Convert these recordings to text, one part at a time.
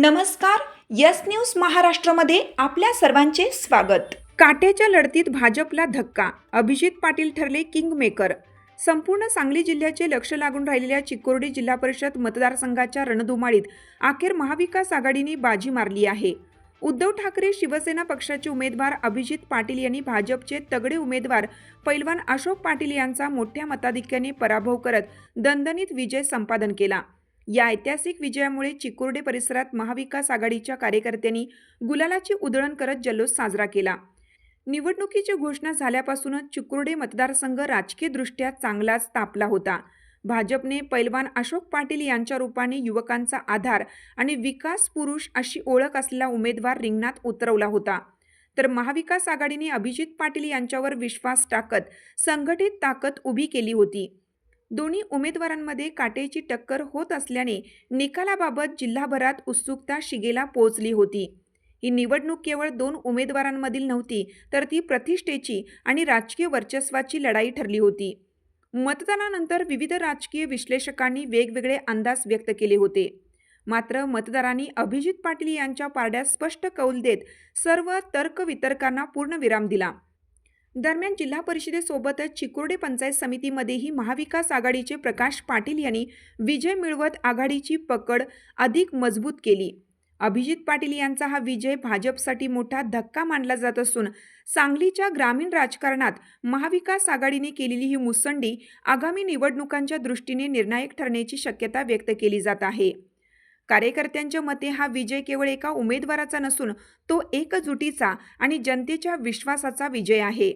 नमस्कार. Yes news महाराष्ट्रामध्ये आपल्या सर्वांचे स्वागत. काट्याच्या लढतीत भाजपला धक्का, अभिजित पाटील ठरले किंग मेकर. संपूर्ण सांगली जिल्ह्याचे लक्ष लागून राहिलेल्या चिकोडी जिल्हा परिषद मतदारसंघाच्या रणधुमाळीत अखेर महाविकास आघाडीने बाजी मारली आहे. उद्धव ठाकरे शिवसेना पक्षाचे उमेदवार अभिजित पाटील यांनी भाजपचे तगडे उमेदवार पैलवान अशोक पाटील यांचा मोठ्या मताधिक्याने पराभव करत दणदणीत विजय संपादन केला. या ऐतिहासिक विजयामुळे चिकोडी परिसरात महाविकास आघाडीच्या कार्यकर्त्यांनी गुलालाची उधळण करत जल्लोष साजरा केला. निवडणुकीची घोषणा झाल्यापासूनच चिकोडी मतदारसंघ राजकीयदृष्ट्या चांगलाच तापला होता. भाजपने पैलवान अशोक पाटील यांच्या रूपाने युवकांचा आधार आणि विकास पुरुष अशी ओळख असलेला उमेदवार रिंगणात उतरवला होता. तर महाविकास आघाडीने अभिजित पाटील यांच्यावर विश्वास टाकत संघटित ताकद उभी केली होती. दोन्ही उमेदवारांमध्ये काटेची टक्कर होत असल्याने निकालाबाबत जिल्हाभरात उत्सुकता शिगेला पोहोचली होती. ही निवडणूक केवळ दोन उमेदवारांमधील नव्हती, तर ती प्रतिष्ठेची आणि राजकीय वर्चस्वाची लढाई ठरली होती. मतदानानंतर विविध राजकीय विश्लेषकांनी वेगवेगळे अंदाज व्यक्त केले होते. मात्र मतदारांनी अभिजित पाटील यांच्या पारड्यात स्पष्ट कौल देत सर्व तर्कवितर्कांना पूर्णविराम दिला. दरम्यान जिल्हा परिषदेसोबतच चिकोडी पंचायत समितीमध्येही महाविकास आघाडीचे प्रकाश पाटील यांनी विजय मिळवत आघाडीची पकड अधिक मजबूत केली. अभिजित पाटील यांचा हा विजय भाजपसाठी मोठा धक्का मानला जात असून सांगलीच्या ग्रामीण राजकारणात महाविकास आघाडीने केलेली ही मुसंडी आगामी निवडणुकांच्या दृष्टीने निर्णायक ठरण्याची शक्यता व्यक्त केली जात आहे. कार्यकर्त्यांच्या मते हा विजय केवळ एका उमेदवाराचा नसून तो एकजुटीचा आणि जनतेच्या विश्वासाचा विजय आहे.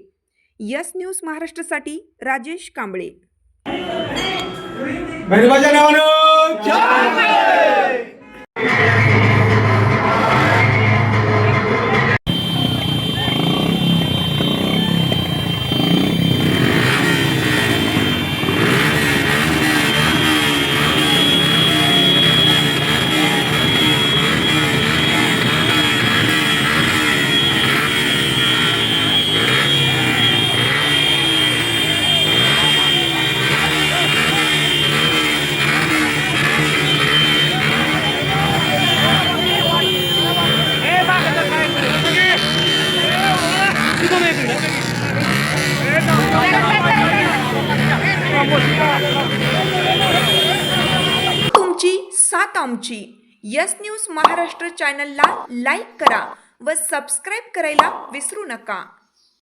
यस न्यूज महाराष्ट्रासाठी राजेश कांबळे. तुमची साथ आमची. यस न्यूज महाराष्ट्र चॅनलला लाईक करा व सबस्क्राईब करायला विसरू नका.